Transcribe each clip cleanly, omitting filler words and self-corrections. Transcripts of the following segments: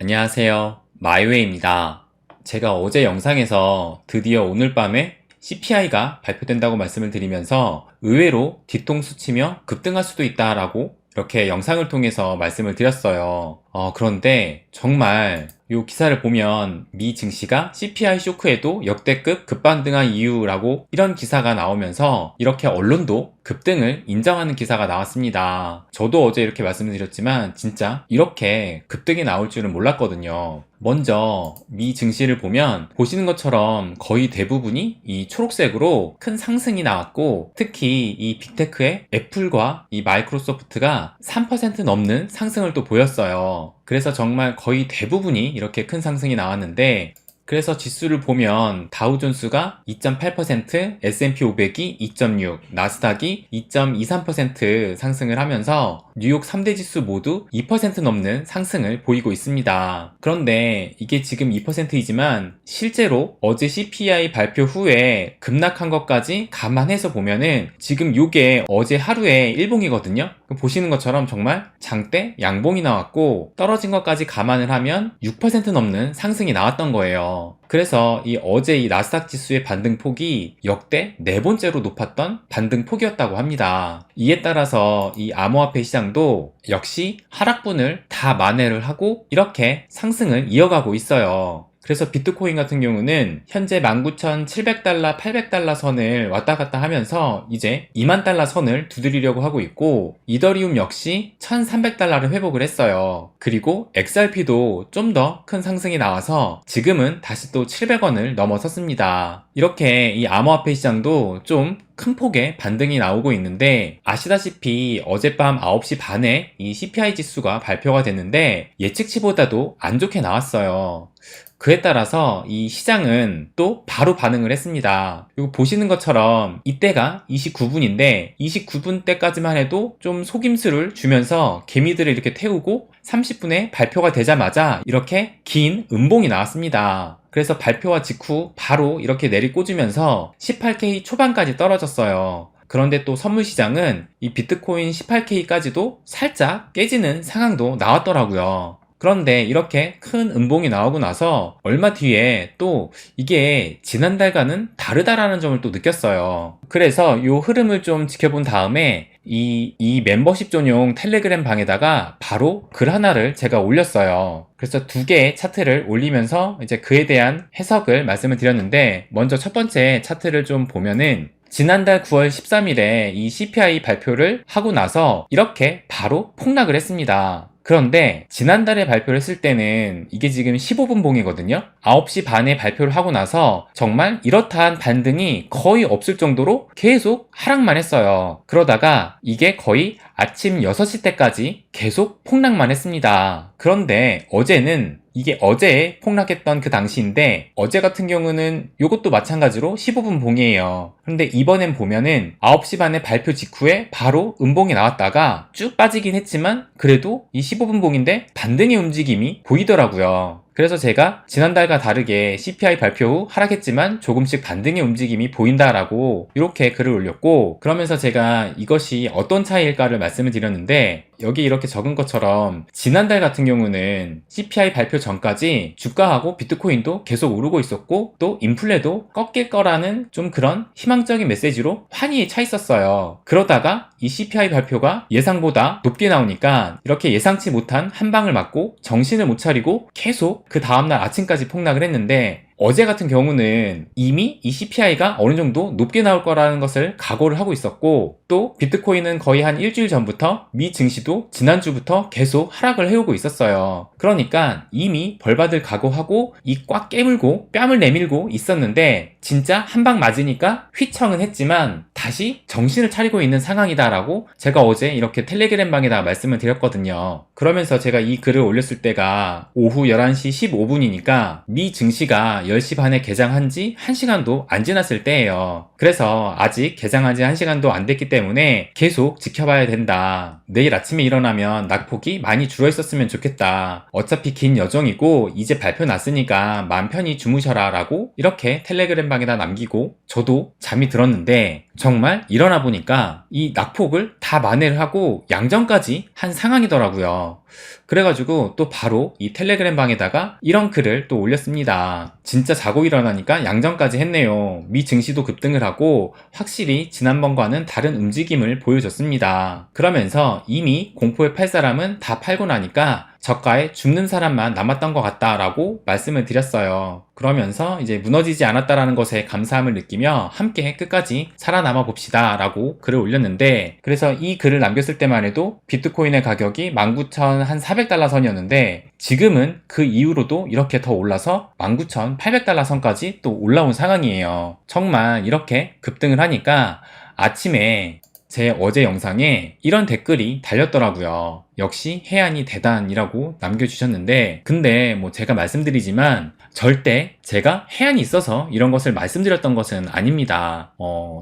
안녕하세요. 마이웨이입니다. 제가 어제 영상에서 드디어 오늘 밤에 CPI가 발표된다고 말씀을 드리면서 의외로 뒤통수 치며 급등할 수도 있다라고 이렇게 영상을 통해서 말씀을 드렸어요. 그런데 정말 이 기사를 보면 미 증시가 CPI 쇼크에도 역대급 급반등한 이유라고 이런 기사가 나오면서 이렇게 언론도 급등을 인정하는 기사가 나왔습니다. 저도 어제 이렇게 말씀을 드렸지만 진짜 이렇게 급등이 나올 줄은 몰랐거든요. 먼저 미 증시를 보면 보시는 것처럼 거의 대부분이 이 초록색으로 큰 상승이 나왔고, 특히 이 빅테크의 애플과 이 마이크로소프트가 3% 넘는 상승을 또 보였어요. 그래서 정말 거의 대부분이 이렇게 큰 상승이 나왔는데, 그래서 지수를 보면 다우존스가 2.8%, S&P 500이 2.6%, 나스닥이 2.23% 상승을 하면서 뉴욕 3대 지수 모두 2% 넘는 상승을 보이고 있습니다. 그런데 이게 지금 2%이지만 실제로 어제 CPI 발표 후에 급락한 것까지 감안해서 보면은 지금 요게 어제 하루에 일봉이거든요. 보시는 것처럼 정말 장대 양봉이 나왔고, 떨어진 것까지 감안을 하면 6% 넘는 상승이 나왔던 거예요. 그래서 이 어제 이 나스닥 지수의 반등폭이 역대 네 번째로 높았던 반등폭이었다고 합니다. 이에 따라서 이 암호화폐 시장도 역시 하락분을 다 만회를 하고 이렇게 상승을 이어가고 있어요. 그래서 비트코인 같은 경우는 현재 19,700달러, 800달러 선을 왔다 갔다 하면서 이제 2만 달러 선을 두드리려고 하고 있고, 이더리움 역시 1,300달러를 회복을 했어요. 그리고 XRP도 좀 더 큰 상승이 나와서 지금은 다시 또 700원을 넘어섰습니다. 이렇게 이 암호화폐 시장도 좀 큰 폭의 반등이 나오고 있는데, 아시다시피 어젯밤 9시 반에 이 CPI 지수가 발표가 됐는데 예측치보다도 안 좋게 나왔어요. 그에 따라서 이 시장은 또 바로 반응을 했습니다. 이거 보시는 것처럼 이때가 29분인데 29분 때까지만 해도 좀 속임수를 주면서 개미들을 이렇게 태우고 30분에 발표가 되자마자 이렇게 긴 음봉이 나왔습니다. 그래서 발표와 직후 바로 이렇게 내리꽂으면서 18K 초반까지 떨어졌어요. 그런데 또 선물 시장은 이 비트코인 18K까지도 살짝 깨지는 상황도 나왔더라고요. 그런데 이렇게 큰 음봉이 나오고 나서 얼마 뒤에 또 이게 지난달과는 다르다라는 점을 또 느꼈어요. 그래서 이 흐름을 좀 지켜본 다음에 이 멤버십 전용 텔레그램 방에다가 바로 글 하나를 제가 올렸어요. 그래서 두 개의 차트를 올리면서 이제 그에 대한 해석을 말씀을 드렸는데, 먼저 첫 번째 차트를 좀 보면은 지난달 9월 13일에 이 CPI 발표를 하고 나서 이렇게 바로 폭락을 했습니다. 그런데 지난달에 발표를 했을 때는 이게 지금 15분 봉이거든요. 9시 반에 발표를 하고 나서 정말 이렇다한 반등이 거의 없을 정도로 계속 하락만 했어요. 그러다가 이게 거의 아침 6시 때까지 계속 폭락만 했습니다. 그런데 어제는 이게 어제 폭락했던 그 당시인데, 어제 같은 경우는 이것도 마찬가지로 15분 봉이에요. 그런데 이번엔 보면은 9시 반에 발표 직후에 바로 음봉이 나왔다가 쭉 빠지긴 했지만 그래도 이 15분 봉인데 반등의 움직임이 보이더라고요. 그래서 제가 지난달과 다르게 CPI 발표 후 하락했지만 조금씩 반등의 움직임이 보인다라고 이렇게 글을 올렸고, 그러면서 제가 이것이 어떤 차이일까를 말씀을 드렸는데, 여기 이렇게 적은 것처럼 지난달 같은 경우는 CPI 발표 전까지 주가하고 비트코인도 계속 오르고 있었고 또 인플레도 꺾일 거라는 좀 그런 희망적인 메시지로 환희에 차 있었어요. 그러다가 이 CPI 발표가 예상보다 높게 나오니까 이렇게 예상치 못한 한 방을 맞고 정신을 못 차리고 계속 그 다음날 아침까지 폭락을 했는데, 어제 같은 경우는 이미 이 CPI가 어느 정도 높게 나올 거라는 것을 각오를 하고 있었고, 또 비트코인은 거의 한 일주일 전부터 미 증시도 지난주부터 계속 하락을 해오고 있었어요. 그러니까 이미 벌받을 각오하고 이 꽉 깨물고 뺨을 내밀고 있었는데, 진짜 한 방 맞으니까 휘청은 했지만 다시 정신을 차리고 있는 상황이다라고 제가 어제 이렇게 텔레그램 방에다가 말씀을 드렸거든요. 그러면서 제가 이 글을 올렸을 때가 오후 11시 15분이니까 미 증시가 10시 반에 개장한 지 1시간도 안 지났을 때예요. 그래서 아직 개장한 지 1시간도 안 됐기 때문에 계속 지켜봐야 된다. 내일 아침에 일어나면 낙폭이 많이 줄어 있었으면 좋겠다. 어차피 긴 여정이고 이제 발표 났으니까 맘 편히 주무셔라 라고 이렇게 텔레그램 방에다 남기고 저도 잠이 들었는데 정말 일어나 보니까 이 낙폭을 다 만회를 하고 양전까지 한 상황이더라고요. 그래가지고 또 바로 이 텔레그램 방에다가 이런 글을 또 올렸습니다. 진짜 자고 일어나니까 양전까지 했네요. 미 증시도 급등을 하고 확실히 지난번과는 다른 움직임을 보여줬습니다. 그러면서 이미 공포에 팔 사람은 다 팔고 나니까 저가에 죽는 사람만 남았던 것 같다라고 말씀을 드렸어요. 그러면서 이제 무너지지 않았다라는 것에 감사함을 느끼며 함께 끝까지 살아남아 봅시다 라고 글을 올렸는데, 그래서 이 글을 남겼을 때만 해도 비트코인의 가격이 19,400달러 선이었는데 지금은 그 이후로도 이렇게 더 올라서 19,800달러 선까지 또 올라온 상황이에요. 정말 이렇게 급등을 하니까 아침에 제 어제 영상에 이런 댓글이 달렸더라고요. 역시 해안이 대단이라고 남겨주셨는데, 근데 뭐 제가 말씀드리지만 절대 제가 해안이 있어서 이런 것을 말씀드렸던 것은 아닙니다.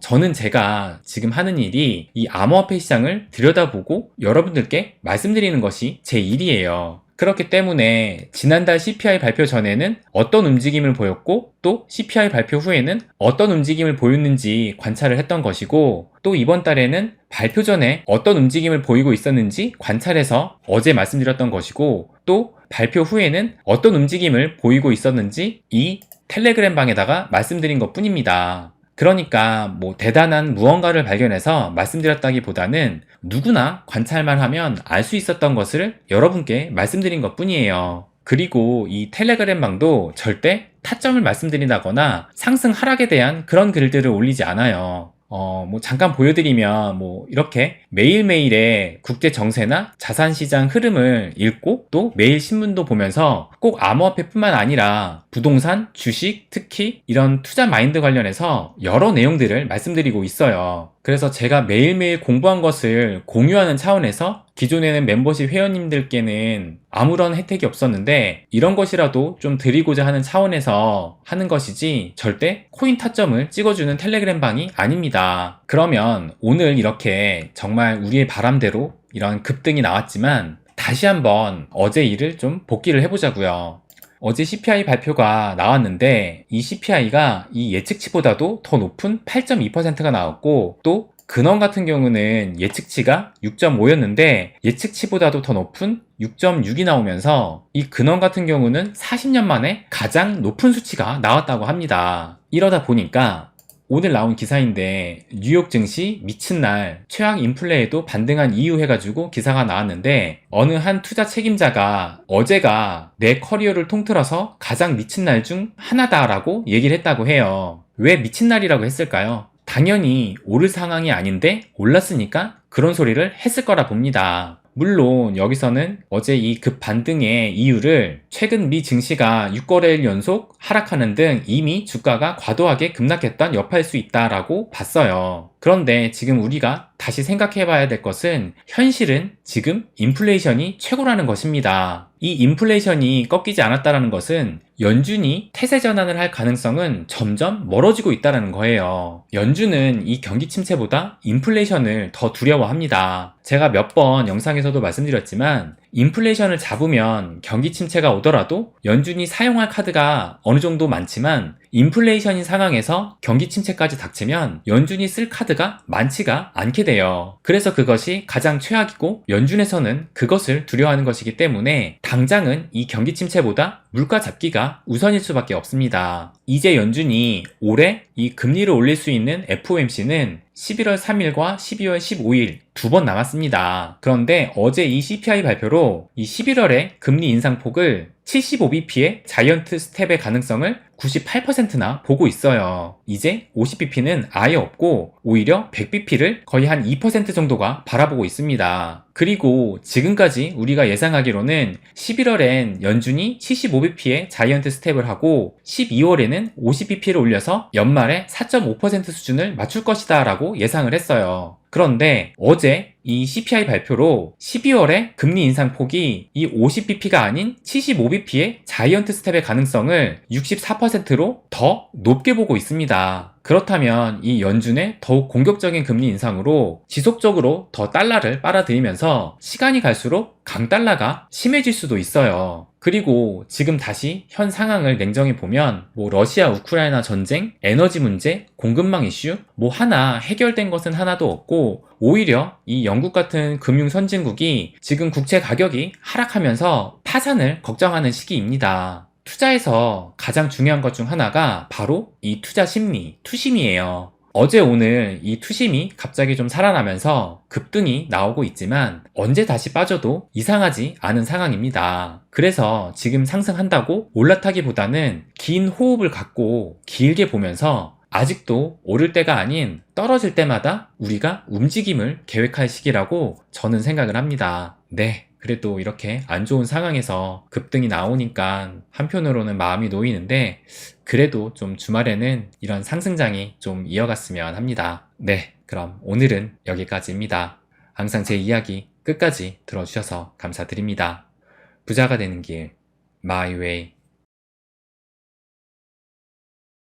저는 제가 지금 하는 일이 이 암호화폐 시장을 들여다보고 여러분들께 말씀드리는 것이 제 일이에요. 그렇기 때문에 지난달 CPI 발표 전에는 어떤 움직임을 보였고 또 CPI 발표 후에는 어떤 움직임을 보였는지 관찰을 했던 것이고, 또 이번 달에는 발표 전에 어떤 움직임을 보이고 있었는지 관찰해서 어제 말씀드렸던 것이고, 또 발표 후에는 어떤 움직임을 보이고 있었는지 이 텔레그램 방에다가 말씀드린 것 뿐입니다. 그러니까 뭐 대단한 무언가를 발견해서 말씀드렸다기보다는 누구나 관찰만 하면 알 수 있었던 것을 여러분께 말씀드린 것 뿐이에요. 그리고 이 텔레그램 방도 절대 타점을 말씀드린다거나 상승 하락에 대한 그런 글들을 올리지 않아요. 뭐 잠깐 보여드리면 뭐 이렇게 매일매일의 국제 정세나 자산시장 흐름을 읽고 또 매일 신문도 보면서 꼭 암호화폐뿐만 아니라 부동산, 주식, 특히 이런 투자 마인드 관련해서 여러 내용들을 말씀드리고 있어요. 그래서 제가 매일매일 공부한 것을 공유하는 차원에서 기존에는 멤버십 회원님들께는 아무런 혜택이 없었는데 이런 것이라도 좀 드리고자 하는 차원에서 하는 것이지 절대 코인 타점을 찍어주는 텔레그램 방이 아닙니다. 그러면 오늘 이렇게 정말 우리의 바람대로 이런 급등이 나왔지만 다시 한번 어제 일을 좀 복기를 해보자고요. 어제 CPI 발표가 나왔는데 이 CPI가 이 예측치보다도 더 높은 8.2%가 나왔고, 또 근원 같은 경우는 예측치가 6.5였는데 예측치보다도 더 높은 6.6이 나오면서 이 근원 같은 경우는 40년 만에 가장 높은 수치가 나왔다고 합니다. 이러다 보니까 오늘 나온 기사인데 뉴욕 증시 미친 날 최악 인플레에도 반등한 이유 해가지고 기사가 나왔는데, 어느 한 투자 책임자가 어제가 내 커리어를 통틀어서 가장 미친 날 중 하나다라고 얘기를 했다고 해요. 왜 미친 날이라고 했을까요? 당연히 오를 상황이 아닌데 올랐으니까 그런 소리를 했을 거라 봅니다. 물론 여기서는 어제 이 급반등의 이유를 최근 미 증시가 6거래일 연속 하락하는 등 이미 주가가 과도하게 급락했던 여파일 수 있다라고 봤어요. 그런데 지금 우리가 다시 생각해 봐야 될 것은 현실은 지금 인플레이션이 최고라는 것입니다. 이 인플레이션이 꺾이지 않았다는 것은 연준이 태세 전환을 할 가능성은 점점 멀어지고 있다는 거예요. 연준은 이 경기 침체보다 인플레이션을 더 두려워합니다. 제가 몇 번 영상에서도 말씀드렸지만 인플레이션을 잡으면 경기 침체가 오더라도 연준이 사용할 카드가 어느 정도 많지만 인플레이션인 상황에서 경기 침체까지 닥치면 연준이 쓸 카드가 많지가 않게 돼요. 그래서 그것이 가장 최악이고 연준에서는 그것을 두려워하는 것이기 때문에 당장은 이 경기 침체보다 물가 잡기가 우선일 수밖에 없습니다. 이제 연준이 올해 이 금리를 올릴 수 있는 FOMC는 11월 3일과 12월 15일 두 번 남았습니다. 그런데 어제 이 CPI 발표로 이 11월에 금리 인상폭을 75bp의 자이언트 스텝의 가능성을 98%나 보고 있어요. 이제 50bp는 아예 없고 오히려 100bp를 거의 한 2% 정도가 바라보고 있습니다. 그리고 지금까지 우리가 예상하기로는 11월엔 연준이 75bp의 자이언트 스텝을 하고 12월에는 50bp를 올려서 연말에 4.5% 수준을 맞출 것이다 라고 예상을 했어요. 그런데 어제 이 CPI 발표로 12월에 금리 인상폭이 이 50bp가 아닌 75bp의 자이언트 스텝의 가능성을 64%로 더 높게 보고 있습니다. 그렇다면 이 연준의 더욱 공격적인 금리 인상으로 지속적으로 더 달러를 빨아들이면서 시간이 갈수록 강달러가 심해질 수도 있어요. 그리고 지금 다시 현 상황을 냉정히 보면 러시아 우크라이나 전쟁, 에너지 문제, 공급망 이슈 하나 해결된 것은 하나도 없고 오히려 이 영국 같은 금융 선진국이 지금 국채 가격이 하락하면서 파산을 걱정하는 시기입니다. 투자에서 가장 중요한 것 중 하나가 바로 이 투자 심리, 투심이에요. 어제 오늘 이 투심이 갑자기 좀 살아나면서 급등이 나오고 있지만 언제 다시 빠져도 이상하지 않은 상황입니다. 그래서 지금 상승한다고 올라타기보다는 긴 호흡을 갖고 길게 보면서 아직도 오를 때가 아닌 떨어질 때마다 우리가 움직임을 계획할 시기라고 저는 생각을 합니다. 네. 그래도 이렇게 안 좋은 상황에서 급등이 나오니까 한편으로는 마음이 놓이는데 그래도 좀 주말에는 이런 상승장이 좀 이어갔으면 합니다. 네, 그럼 오늘은 여기까지입니다. 항상 제 이야기 끝까지 들어주셔서 감사드립니다. 부자가 되는 길, My Way.